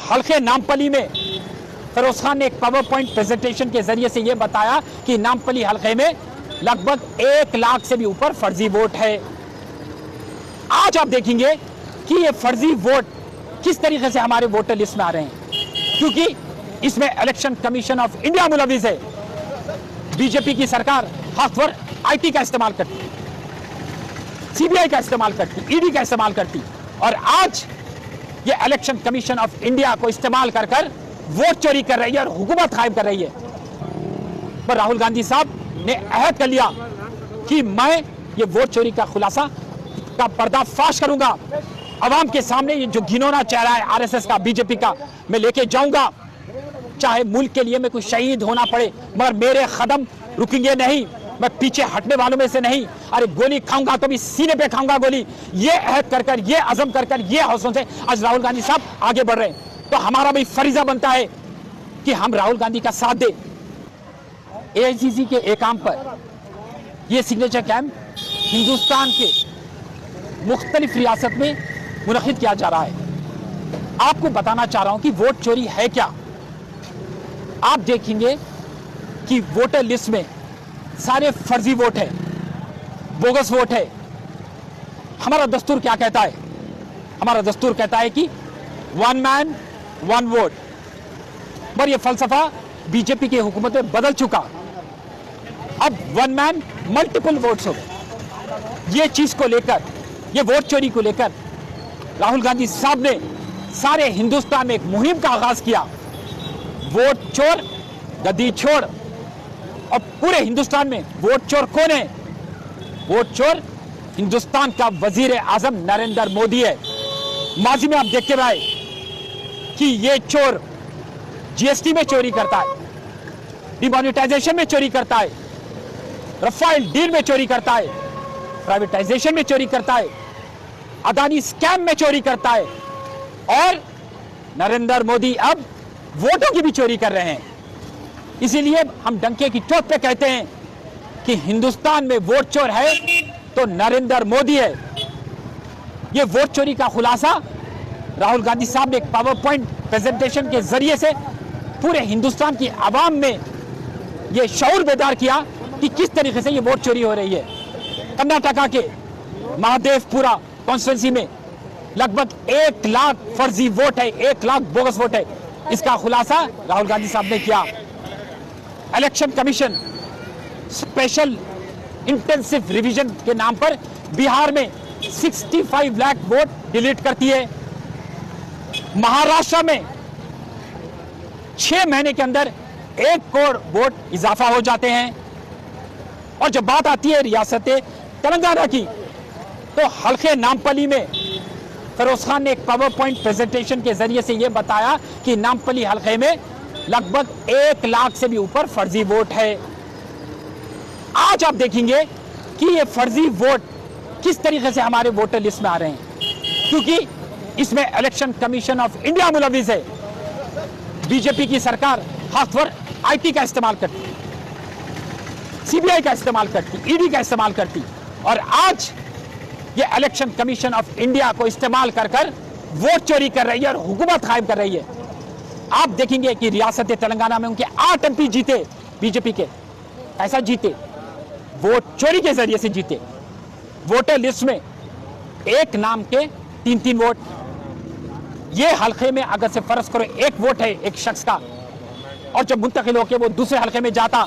हल्के नामपली में फिरोज खान ने एक पावर पॉइंट प्रेजेंटेशन के जरिए से यह बताया कि नामपली हल्के में लगभग 1 लाख से भी ऊपर फर्जी वोट है। आज आप देखेंगे कि ये फर्जी वोट किस तरीके से हमारे वोटर लिस्ट में आ रहे हैं, क्योंकि इसमें इलेक्शन कमीशन ऑफ इंडिया मुलविस है। बीजेपी की सरकार खासतौर आईटी का इस्तेमाल करती, सीबीआई का इस्तेमाल करती, ईडी का इस्तेमाल करती, और आज ये इलेक्शन कमीशन ऑफ इंडिया को इस्तेमाल कर कर वोट चोरी कर रही है और हुकूमत कायम कर रही है। पर राहुल गांधी साहब ने अहद कर लिया कि मैं ये वोट चोरी का खुलासा का पर्दाफाश करूंगा, अवाम के सामने ये जो घिनौना चेहरा है आरएसएस का, बीजेपी का, मैं लेके जाऊंगा। चाहे मुल्क के लिए मैं कोई शहीद होना पड़े, मगर मेरे कदम रुकेंगे नहीं, मैं पीछे हटने वालों में से नहीं। अरे गोली खाऊंगा तो भी सीने पे खाऊंगा गोली। ये अहद कर कर, ये अज़म कर कर, ये हौसलों से आज राहुल गांधी साहब आगे बढ़ रहे हैं। तो हमारा भी फरीजा बनता है कि हम राहुल गांधी का साथ दें। एआईसीसी के एकाम पर यह सिग्नेचर कैंप हिंदुस्तान के मुख्तलिफ रियासत में मुनक़िद किया जा रहा है। आपको बताना चाह रहा हूं कि वोट चोरी है क्या। आप देखेंगे कि वोटर लिस्ट में सारे फर्जी वोट है, बोगस वोट है। हमारा दस्तूर क्या कहता है? हमारा दस्तूर कहता है कि 1 मैन 1 वोट, पर यह फलसफा बीजेपी की हुकूमत में बदल चुका। अब 1 मैन मल्टीपल वोट्स हो गए। ये चीज को लेकर, ये वोट चोरी को लेकर राहुल गांधी साहब ने सारे हिंदुस्तान में एक मुहिम का आगाज किया। वोट चोर गद्दी छोड़। और पूरे हिंदुस्तान में वोट चोर कौन है? वोट चोर हिंदुस्तान का वजीर आजम नरेंद्र मोदी है। माजी में आप देखते रहे कि ये चोर जीएसटी में चोरी करता है, डिमोनेटाइजेशन में चोरी करता है, रफाइल डील में चोरी करता है, प्राइवेटाइजेशन में चोरी करता है, अदानी स्कैम में चोरी करता है, और नरेंद्र मोदी अब वोटों की भी चोरी कर रहे हैं। इसीलिए हम डंके की चोट पे कहते हैं कि हिंदुस्तान में वोट चोर है तो नरेंद्र मोदी है। ये वोट चोरी का खुलासा राहुल गांधी साहब ने एक पावर पॉइंट प्रेजेंटेशन के जरिए से पूरे हिंदुस्तान की आवाम में ये शऊर बेदार किया कि किस तरीके से ये वोट चोरी हो रही है। कर्नाटका के महादेवपुरा कॉन्स्टिट्यूंसी में लगभग 1 लाख फर्जी वोट है, 1 लाख बोगस वोट है। इसका खुलासा राहुल गांधी साहब ने किया। Election commission special intensive revision के नाम पर बिहार में 65 लाख वोट डिलीट करती है। महाराष्ट्र में 6 महीने के अंदर 1 करोड़ वोट इजाफा हो जाते हैं। और जब बात आती है रियासत तेलंगाना की, तो हल्के नामपली में फिरोज खान ने एक पावर पॉइंट प्रेजेंटेशन के जरिए से यह बताया कि नामपली हल्के में लगभग 1 लाख से भी ऊपर फर्जी वोट है। आज आप देखेंगे कि ये फर्जी वोट किस तरीके से हमारे वोटर लिस्ट में आ रहे हैं, क्योंकि इसमें इलेक्शन कमीशन ऑफ इंडिया मुलविस है। बीजेपी की सरकार खासतौर आईटी का इस्तेमाल करती, सीबीआई का इस्तेमाल करती, ईडी का इस्तेमाल करती, और आज ये इलेक्शन कमीशन ऑफ इंडिया को इस्तेमाल कर कर वोट चोरी कर रही है और हुकूमत कायम कर रही है। आप देखेंगे कि रियासत तेलंगाना में उनके 8 एमपी जीते बीजेपी के। ऐसा जीते? वोट चोरी के जरिए से जीते। वोटर लिस्ट में एक नाम के 3-3 वोट। ये हल्के में अगर से फर्ज करो 1 वोट है एक शख्स का, और जब मुंतकिल होकर वो दूसरे हल्के में जाता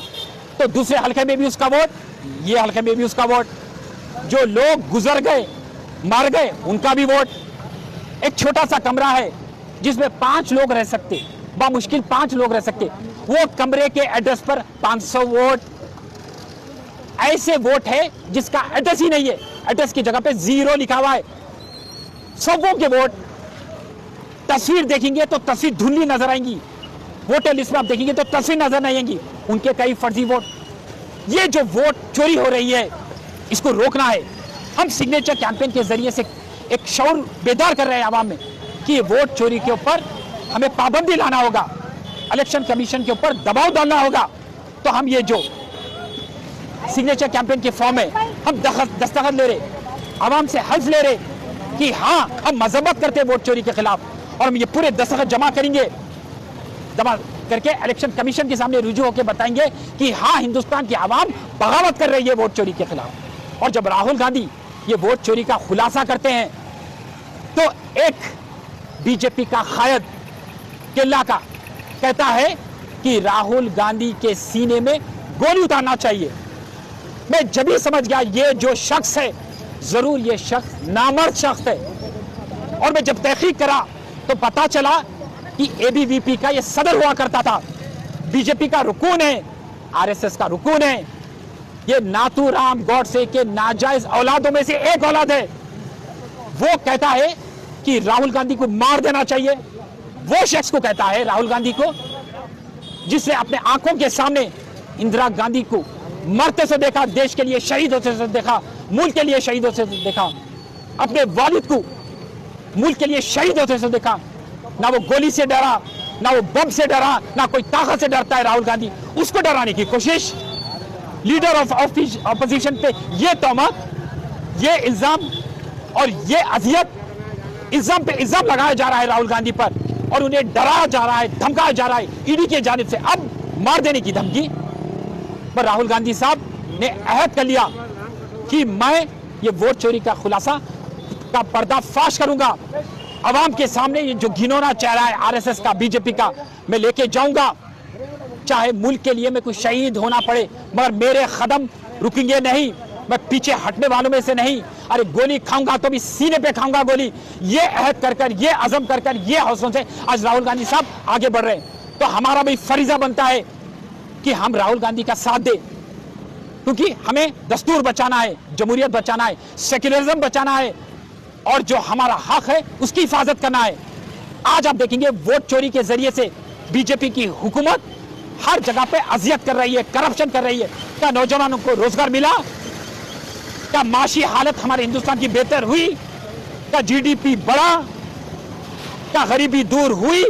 तो दूसरे हल्के में भी उसका वोट, ये हल्के में भी उसका वोट। जो लोग गुजर गए, मर गए, उनका भी वोट। एक छोटा सा कमरा है जिसमें 5 लोग रह सकते, बामुश्किल 5 लोग रह सकते, वो कमरे के एड्रेस पर 500 वोट। ऐसे वोट है जिसका एड्रेस ही नहीं है, एड्रेस की जगह पे 0 लिखा हुआ है। सबों के वोट। तस्वीर देखेंगे तो तस्वीर धुंधली नजर आएंगी, वोटर लिस्ट में आप देखेंगे तो तस्वीर नजर नहीं आएंगी, उनके कई फर्जी वोट। ये जो वोट चोरी हो रही है, इसको रोकना है। हम सिग्नेचर कैंपेन के जरिए से एक शऊर बेदार कर रहे हैं आवाम में कि ये वोट चोरी के ऊपर हमें पाबंदी लाना होगा, इलेक्शन कमीशन के ऊपर दबाव डालना होगा। तो हम ये जो सिग्नेचर कैंपेन के फॉर्म में हम दस्तखत ले रहे, आवाम से हल्फ ले रहे कि हाँ, हम मजम्मत करते हैं वोट चोरी के खिलाफ, और हम ये पूरे दस्तखत जमा करेंगे, जमा करके इलेक्शन कमीशन के सामने रुजू होकर बताएंगे कि हाँ, हिंदुस्तान की आवाम बगावत कर रही है वोट चोरी के खिलाफ। और जब राहुल गांधी ये वोट चोरी का खुलासा करते हैं तो एक बीजेपी का कायद किला का कहता है कि राहुल गांधी के सीने में गोली उतारना चाहिए। मैं जब ही समझ गया ये जो शख्स है, जरूर ये शख्स नामर्द शख्स है। और मैं जब तहकीक करा तो पता चला कि एबीवीपी का ये सदर हुआ करता था, बीजेपी का रुकून है, आरएसएस का रुकून है। ये नाथूराम गॉडसे के नाजायज औलादों में से एक औलाद है। वो कहता है कि राहुल गांधी को मार देना चाहिए। वो शख्स को कहता है, राहुल गांधी को, जिसने अपने आंखों के सामने इंदिरा गांधी को मरते से देखा, देश के लिए शहीद होते से देखा, मुल्क के लिए शहीद होते से देखा, अपने वालिद को मुल्क के लिए शहीद होते से देखा। ना वो गोली से डरा, ना वो बम से डरा, ना कोई ताकत से डरता है राहुल गांधी। उसको डराने की कोशिश, लीडर ऑफ ऑपोजिशन पे ये तहमत, ये इल्जाम और ये अजियत, इल्जाम पे इल्जाम लगाया जा रहा है राहुल गांधी पर, और उन्हें डराया जा रहा है, धमकाया जा रहा है ईडी की जानिब से, अब मार देने की धमकी पर। राहुल गांधी साहब ने अहद कर लिया कि मैं ये वोट चोरी का खुलासा का पर्दाफाश करूंगा, अवाम के सामने ये जो घिनौना चेहरा है आरएसएस का, बीजेपी का, मैं लेके जाऊंगा। चाहे मुल्क के लिए मैं कुछ शहीद होना पड़े, मगर मेरे कदम रुकेंगे नहीं, मैं पीछे हटने वालों में से नहीं। अरे गोली खाऊंगा तो भी सीने पे खाऊंगा गोली। ये अहद कर कर, ये अज़म कर कर, ये हौसलों से आज राहुल गांधी साहब आगे बढ़ रहे हैं। तो हमारा भी फरीजा बनता है कि हम राहुल गांधी का साथ दें, क्योंकि हमें दस्तूर बचाना है, जमहूरियत बचाना है, सेक्युलरिज्म बचाना है, और जो हमारा हक है उसकी हिफाजत करना है। आज आप देखेंगे वोट चोरी के जरिए से बीजेपी की हुकूमत हर जगह पे अजियत कर रही है, करप्शन कर रही है। क्या नौजवानों को रोजगार मिला? क्या माशी हालत हमारे हिंदुस्तान की बेहतर हुई? क्या जीडीपी बढ़ा? क्या गरीबी दूर हुई?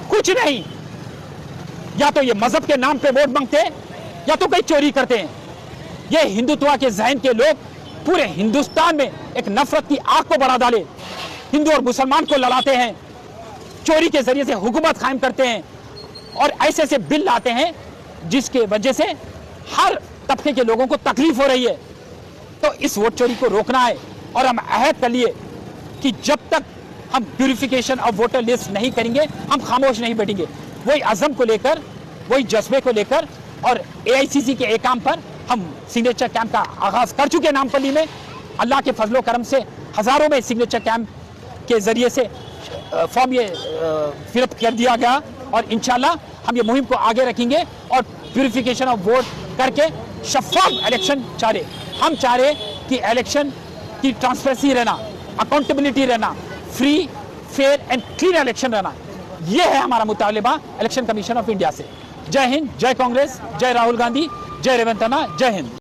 कुछ नहीं। या तो ये मजहब के नाम पे वोट मांगते हैं, या तो कहीं चोरी करते हैं। ये हिंदुत्व के जहन के लोग पूरे हिंदुस्तान में एक नफरत की आग को बढ़ा डाले, हिंदू और मुसलमान को लड़ाते हैं, चोरी के जरिए से हुकूमत कायम करते हैं, और ऐसे ऐसे बिल लाते हैं जिसके वजह से हर तबके के लोगों को तकलीफ हो रही है। तो इस वोट चोरी को रोकना है, और हम अहद कर लिए कि जब तक हम प्यूरिफिकेशन ऑफ वोटर लिस्ट नहीं करेंगे, हम खामोश नहीं बैठेंगे। वही अज़म को लेकर, वही जज्बे को लेकर, और एआईसीसी के एकाम पर हम सिग्नेचर कैंप का आगाज कर चुके हैं। नामपल्ली में अल्लाह के फजलो करम से हजारों में सिग्नेचर कैंप के जरिए से फॉर्म ये फिलअप कर दिया गया, और इंशाल्लाह हम ये मुहिम को आगे रखेंगे और प्यूरिफिकेशन ऑफ वोट करके शफाफ इलेक्शन चाह रहे। हम चाह रहे कि इलेक्शन की ट्रांसपेरेंसी रहना, अकाउंटेबिलिटी रहना, free fair and clean election रहना, ये है हमारा मुतालिबा इलेक्शन कमीशन ऑफ इंडिया से। जय हिंद, जय कांग्रेस, जय राहुल गांधी, जय रेवंत अन्ना, जय हिंद।